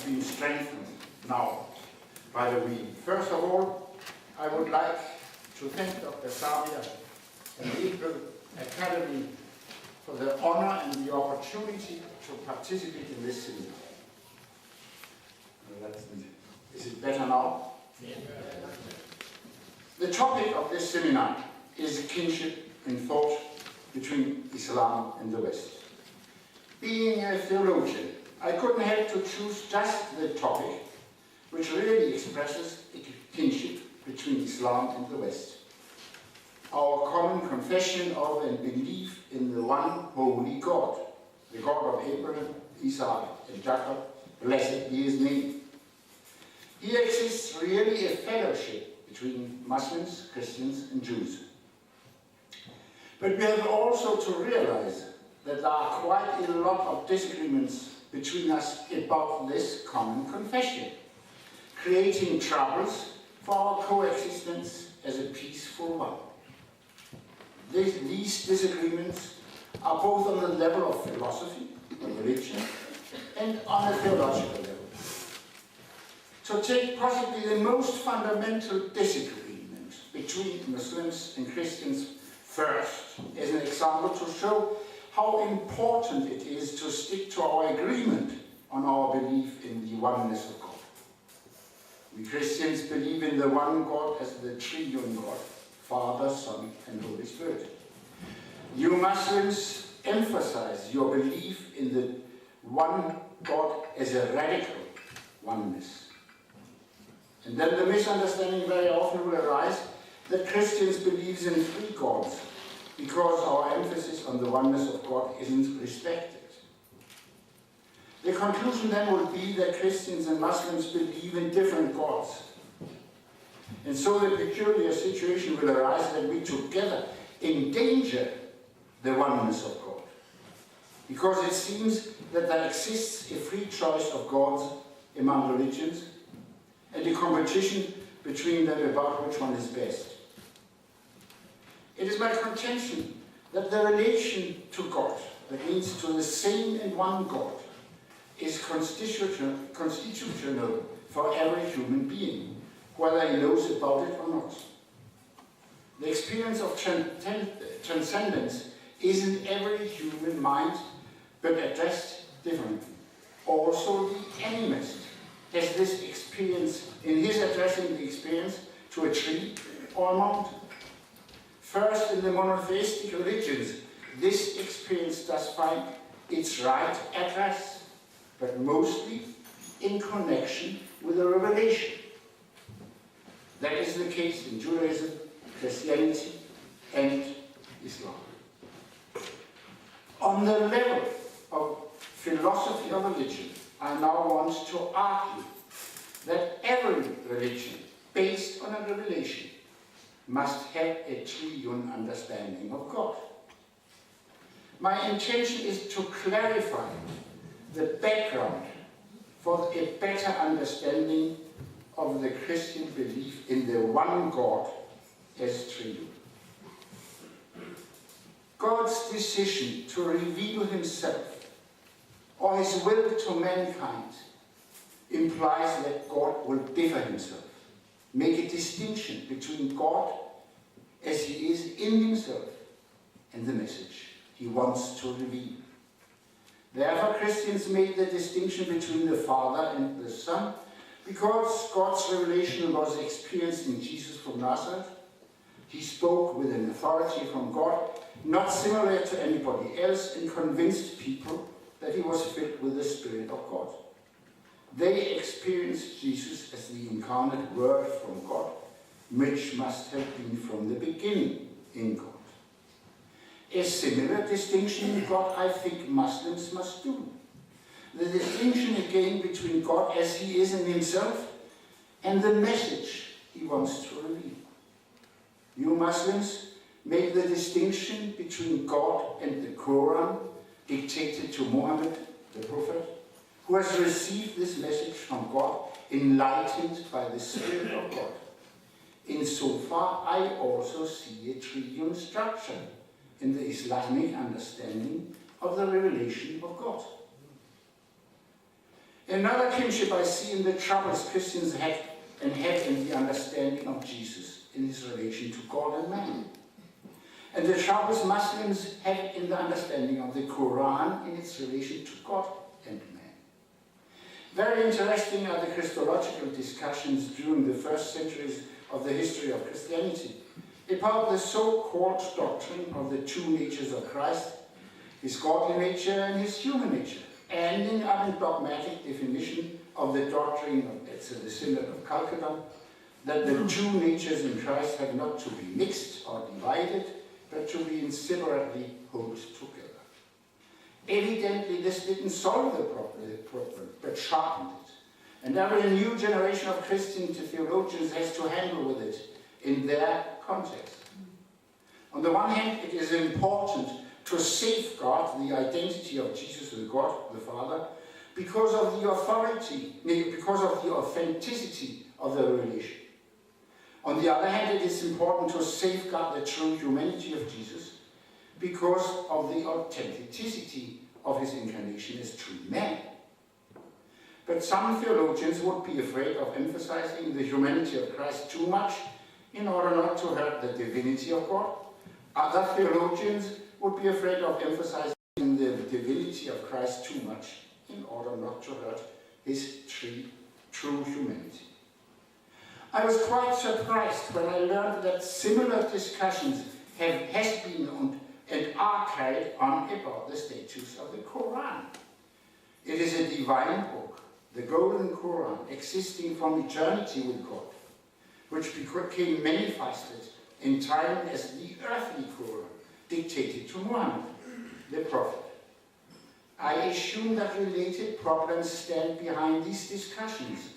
being strengthened now by the week. First of all, I would like to thank Dr. Savia and the Iqbal Academy for the honor and the opportunity to participate in this seminar. Is it better now? Yeah. The topic of this seminar is kinship in thought between Islam and the West. Being a theologian, I couldn't help to choose just the topic which really expresses a kinship between Islam and the West. Our common confession of and belief in the one holy God, the God of Abraham, Isaac, and Jacob, blessed be his name. Here exists really a fellowship between Muslims, Christians, and Jews. But we have also to realize that there are quite a lot of disagreements between us about this common confession, creating troubles for our coexistence as a peaceful one. These disagreements are both on the level of philosophy, of religion, and on a theological level. To take possibly the most fundamental disagreement between Muslims and Christians first, as an example to show how important it is to stick to our agreement on our belief in the oneness of God. We Christians believe in the one God as the triune God, Father, Son, and Holy Spirit. You Muslims emphasize your belief in the one God as a radical oneness. And then the misunderstanding very often will arise that Christians believe in three gods because our emphasis on the oneness of God isn't respected. The conclusion then would be that Christians and Muslims believe in different gods. And so the peculiar situation will arise that we together endanger the oneness of God. Because it seems that there exists a free choice of gods among religions and a competition between them about which one is best. It is my contention that the relation to God, that means to the same and one God, is constitutional for every human being, whether he knows about it or not. The experience of transcendence is in every human mind, but addressed differently. Also, the animist has this experience in his addressing the experience to a tree or a mountain. First, in the monotheistic religions, this experience does find its right address, but mostly in connection with a revelation. That is the case in Judaism, Christianity, and Islam. On the level of philosophy of religion, I now want to argue that every religion based on a revelation must have a triune understanding of God. My intention is to clarify the background for a better understanding of the Christian belief in the one God as triune. God's decision to reveal himself or his will to mankind implies that God will differ himself, make a distinction between God as he is in himself and the message he wants to reveal. Therefore, Christians made the distinction between the Father and the Son because God's revelation was experienced in Jesus from Nazareth. He spoke with an authority from God, not similar to anybody else, and convinced people that he was filled with the Spirit of God. They experienced Jesus as the incarnate Word from God, which must have been from the beginning in God. A similar distinction in God, I think, Muslims must do. The distinction again between God as he is in himself and the message he wants to reveal. You Muslims make the distinction between God and the Quran dictated to Muhammad, the Prophet, who has received this message from God, enlightened by the Spirit of God. Insofar, I also see a triune structure in the Islamic understanding of the revelation of God. Another kinship I see in the troubles Christians had and have in the understanding of Jesus in his relation to God and man. And the troubles Muslims have in the understanding of the Quran in its relation to God and man. Very interesting are the Christological discussions during the first centuries of the history of Christianity about the so-called doctrine of the two natures of Christ, his godly nature and his human nature, ending up in dogmatic definition of the doctrine of the Synod of Calcutta, that the two natures in Christ have not to be mixed or divided, but to be inseparably held together. Evidently, this didn't solve the problem, but sharpened it. And every new generation of Christian theologians has to handle with it in their context. On the one hand, it is important to safeguard the identity of Jesus with God, the Father, because of the authenticity of the relation. On the other hand, it is important to safeguard the true humanity of Jesus because of the authenticity of his incarnation as true man. But some theologians would be afraid of emphasizing the humanity of Christ too much in order not to hurt the divinity of God. Other theologians would be afraid of emphasizing the divinity of Christ too much in order not to hurt his true humanity. I was quite surprised when I learned that similar discussions has been and are carried on about the status of the Quran. It is a divine book, the Golden Quran, existing from eternity with God, which became manifested in time as the earthly Quran, dictated to Muhammad, the Prophet. I assume that related problems stand behind these discussions,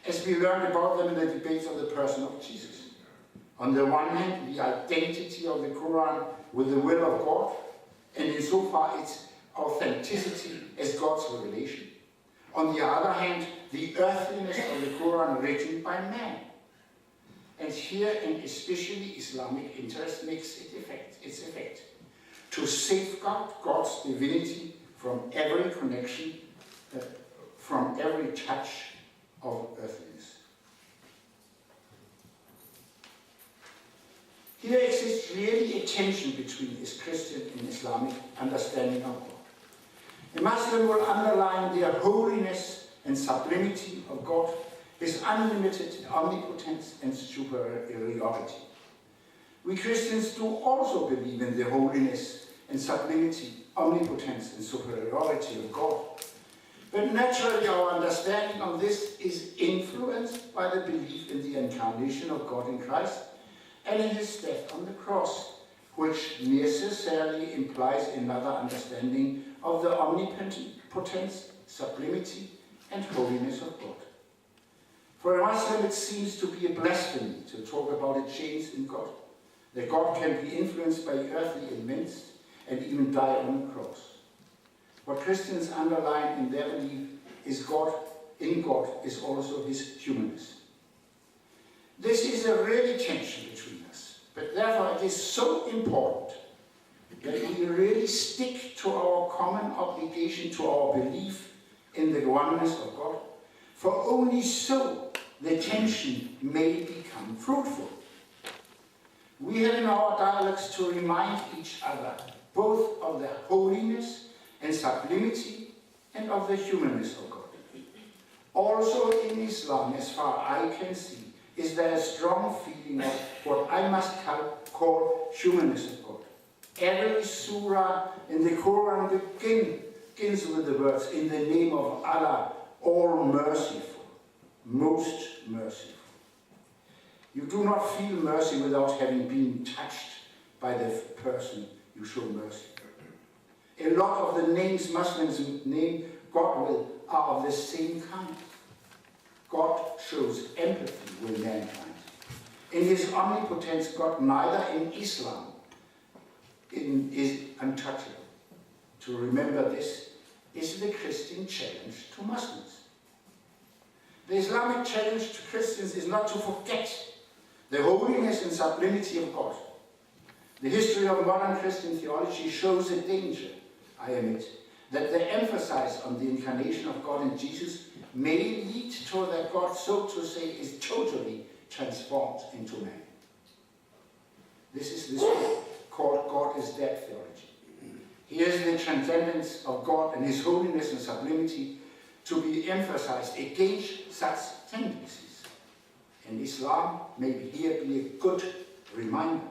as we learned about them in the debates of the person of Jesus. On the one hand, the identity of the Quran with the will of God, and insofar its authenticity as God's revelation. On the other hand, the earthliness of the Quran written by man. And here, and especially Islamic interest makes its effect, to safeguard God's divinity from every connection, from every touch of earthliness. Here exists really a tension between his Christian and Islamic understanding of God. A Muslim will underline the holiness and sublimity of God, his unlimited omnipotence and superiority. We Christians do also believe in the holiness and sublimity, omnipotence and superiority of God. But naturally our understanding of this is influenced by the belief in the incarnation of God in Christ and in his death on the cross, which necessarily implies another understanding of the omnipotence, sublimity and holiness of God. For a Muslim it seems to be a blasphemy to talk about a change in God, that God can be influenced by earthly events and even die on the cross. What Christians underline in their belief is God, in God, is also his humanness. This is a really tension between us, but therefore it is so important that we really stick to our common obligation, to our belief in the oneness of God, for only so the tension may become fruitful. We have in our dialogues to remind each other both of the holiness and sublimity and of the humanness of God. Also in Islam, as far as I can see, is there a strong feeling of what I must call humanness of God. Every surah in the Quran begins with the words, in the name of Allah, all merciful, most merciful. You do not feel mercy without having been touched by the person you show mercy. A lot of the names Muslims name God with are of the same kind. God shows empathy with mankind. In his omnipotence, God, neither in Islam, is untouchable. To remember this is the Christian challenge to Muslims. The Islamic challenge to Christians is not to forget the holiness and sublimity of God. The history of modern Christian theology shows a danger, I admit, that the emphasis on the incarnation of God in Jesus may lead to that God, so to say, is totally transformed into man. This is this called God is dead theology. Here is the transcendence of God and his holiness and sublimity to be emphasized against such tendencies. And Islam may here be a good reminder.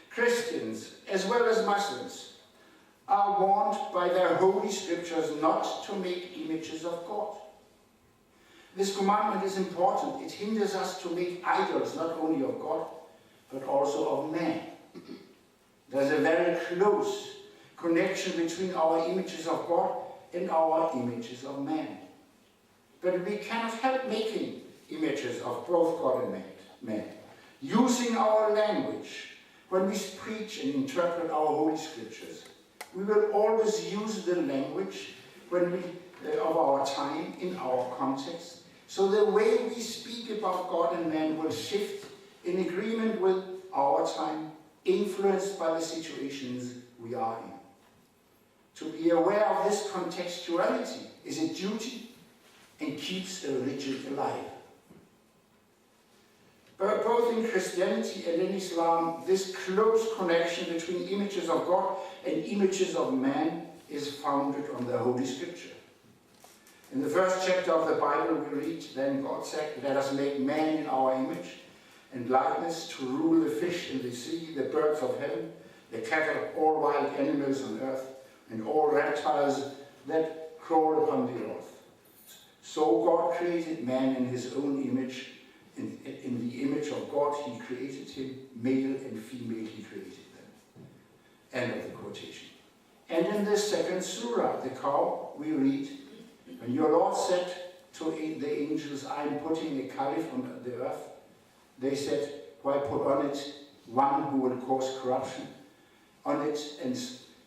Christians, as well as Muslims, are warned by their holy scriptures not to make images of God. This commandment is important. It hinders us to make idols not only of God, but also of man. There's a very close connection between our images of God and our images of man. But we cannot help making images of both God and man. Using our language when we preach and interpret our holy scriptures, we will always use the language of our time in our context. So the way we speak about God and man will shift in agreement with our time, influenced by the situations we are in. To be aware of this contextuality is a duty and keeps a religion alive. But both in Christianity and in Islam, this close connection between images of God and images of man is founded on the Holy Scripture. In the first chapter of the Bible we read, "Then God said, let us make man in our image and likeness to rule the fish in the sea, the birds of heaven, the cattle, all wild animals on earth, and all reptiles that crawl upon the earth." So God created man in his own image. In the image of God he created him, male and female he created them. End of the quotation. And in the second surah, the cow, we read, "When your Lord said to the angels, I am putting a caliph on the earth, they said, why put on it one who will cause corruption on it and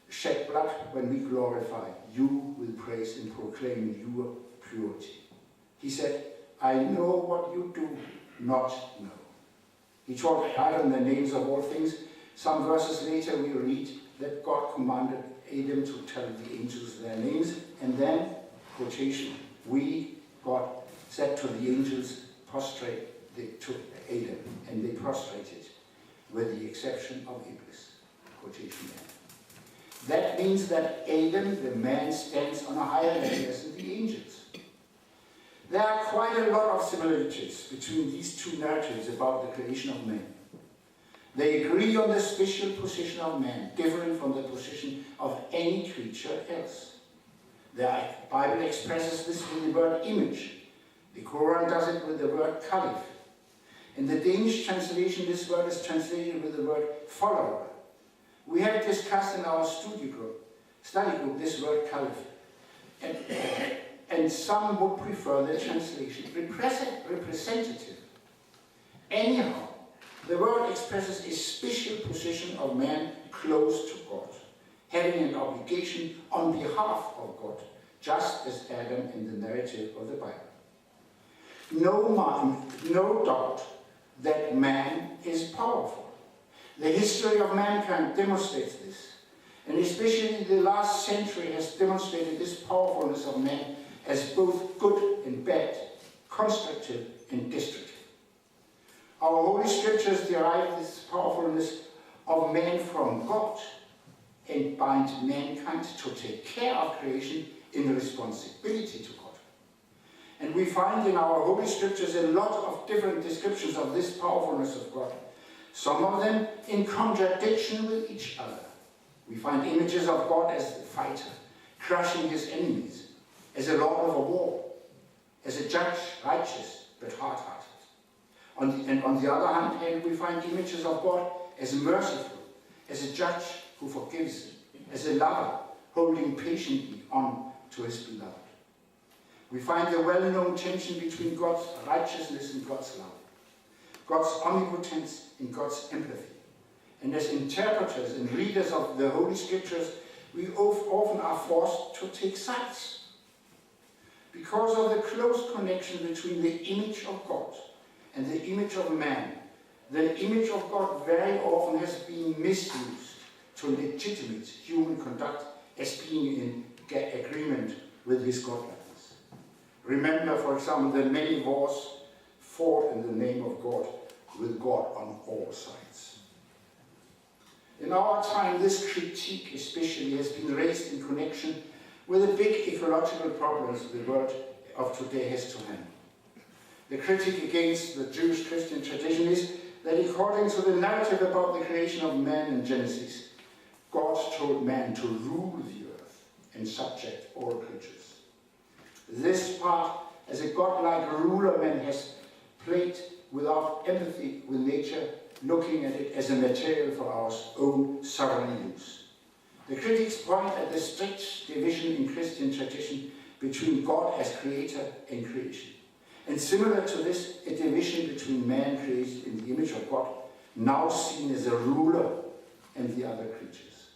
shed blood when we glorify you with praise and proclaim your purity?" He said, "I know what you do not know." He told Adam the names of all things. Some verses later we read that God commanded Adam to tell the angels their names, and then, quotation, God said to the angels, prostrate to Adam, and they prostrated, with the exception of Iblis. Quotation end. That means that Adam, the man, stands on a higher level than the angels. There are quite a lot of similarities between these two narratives about the creation of man. They agree on the special position of man, different from the position of any creature else. The Bible expresses this with the word image. The Quran does it with the word caliph. In the Danish translation, this word is translated with the word follower. We have discussed in our study group this word caliph. And some would prefer the translation representative. Anyhow, the word expresses a special position of man close to God, having an obligation on behalf of God, just as Adam in the narrative of the Bible. No doubt that man is powerful. The history of mankind demonstrates this, and especially the last century has demonstrated this powerfulness of man as both good and bad, constructive and destructive. Our Holy Scriptures derive this powerfulness of man from God and bind mankind to take care of creation in responsibility to God. And we find in our Holy Scriptures a lot of different descriptions of this powerfulness of God, some of them in contradiction with each other. We find images of God as a fighter, crushing his enemies, as a lord of a war, as a judge, righteous but hard-hearted. On the other hand, we find images of God as merciful, as a judge who forgives, as a lover holding patiently on to his beloved. We find the well-known tension between God's righteousness and God's love, God's omnipotence and God's empathy. And as interpreters and readers of the Holy Scriptures, we often are forced to take sides. Because of the close connection between the image of God and the image of man, the image of God very often has been misused to legitimate human conduct as being in agreement with his godlikeness. Remember, for example, the many wars fought in the name of God, with God on all sides. In our time, this critique especially has been raised in connection with the big ecological problems the world of today has to handle. The critique against the Jewish Christian tradition is that according to the narrative about the creation of man in Genesis, God told man to rule the earth and subject all creatures. This part, as a godlike ruler, man has played without empathy with nature, looking at it as a material for our own sovereign use. The critics point at the strict division in Christian tradition between God as creator and creation. And similar to this, a division between man created in the image of God, now seen as a ruler, and the other creatures.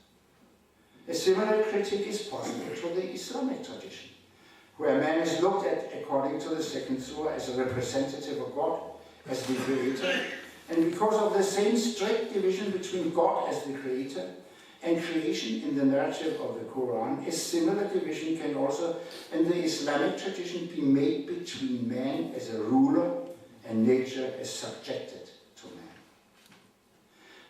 A similar critique is possible to the Islamic tradition, where man is looked at, according to the second surah, as a representative of God, as the creator, and because of the same strict division between God as the creator and creation in the narrative of the Quran, a similar division can also, in the Islamic tradition, be made between man as a ruler and nature as subjected to man.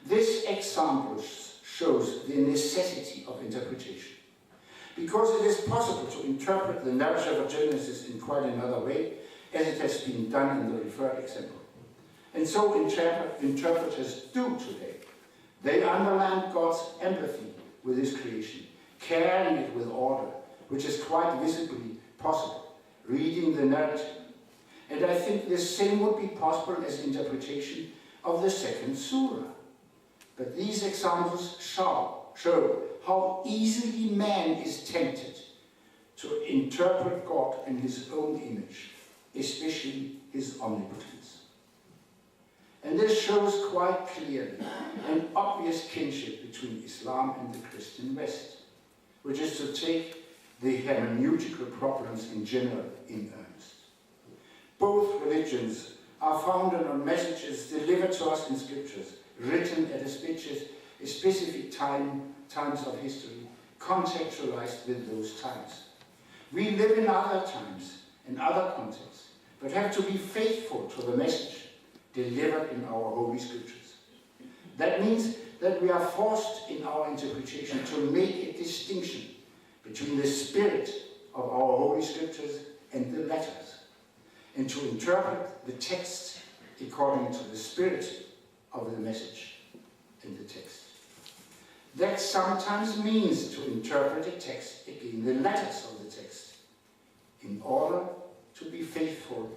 This example shows the necessity of interpretation, because it is possible to interpret the narrative of Genesis in quite another way, as it has been done in the referred example. And so interpreters do today. They underline God's empathy with his creation, carrying it with order, which is quite visibly possible, reading the narrative. And I think the same would be possible as interpretation of the second surah. But these examples show how easily man is tempted to interpret God in his own image, especially his omnipotence. And this shows quite clearly an obvious kinship between Islam and the Christian West, which is to take the hermeneutical problems in general in earnest. Both religions are founded on messages delivered to us in scriptures, written at a specific times of history, contextualized with those times. We live in other times and other contexts, but have to be faithful to the message delivered in our Holy Scriptures. That means that we are forced in our interpretation to make a distinction between the spirit of our Holy Scriptures and the letters, and to interpret the text according to the spirit of the message in the text. That sometimes means to interpret a text against the letters of the text, in order to be faithful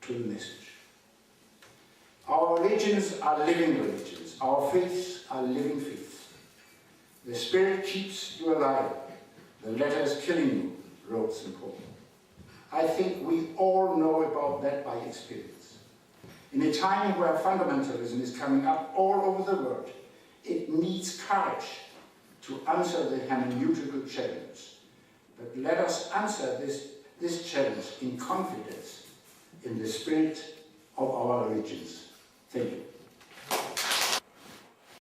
to the message. Our religions are living religions. Our faiths are living faiths. The Spirit keeps you alive. The letter is killing you, wrote St. Paul. I think we all know about that by experience. In a time where fundamentalism is coming up all over the world, it needs courage to answer the hermeneutical challenge. But let us answer this challenge in confidence in the spirit of our religions. Thank you.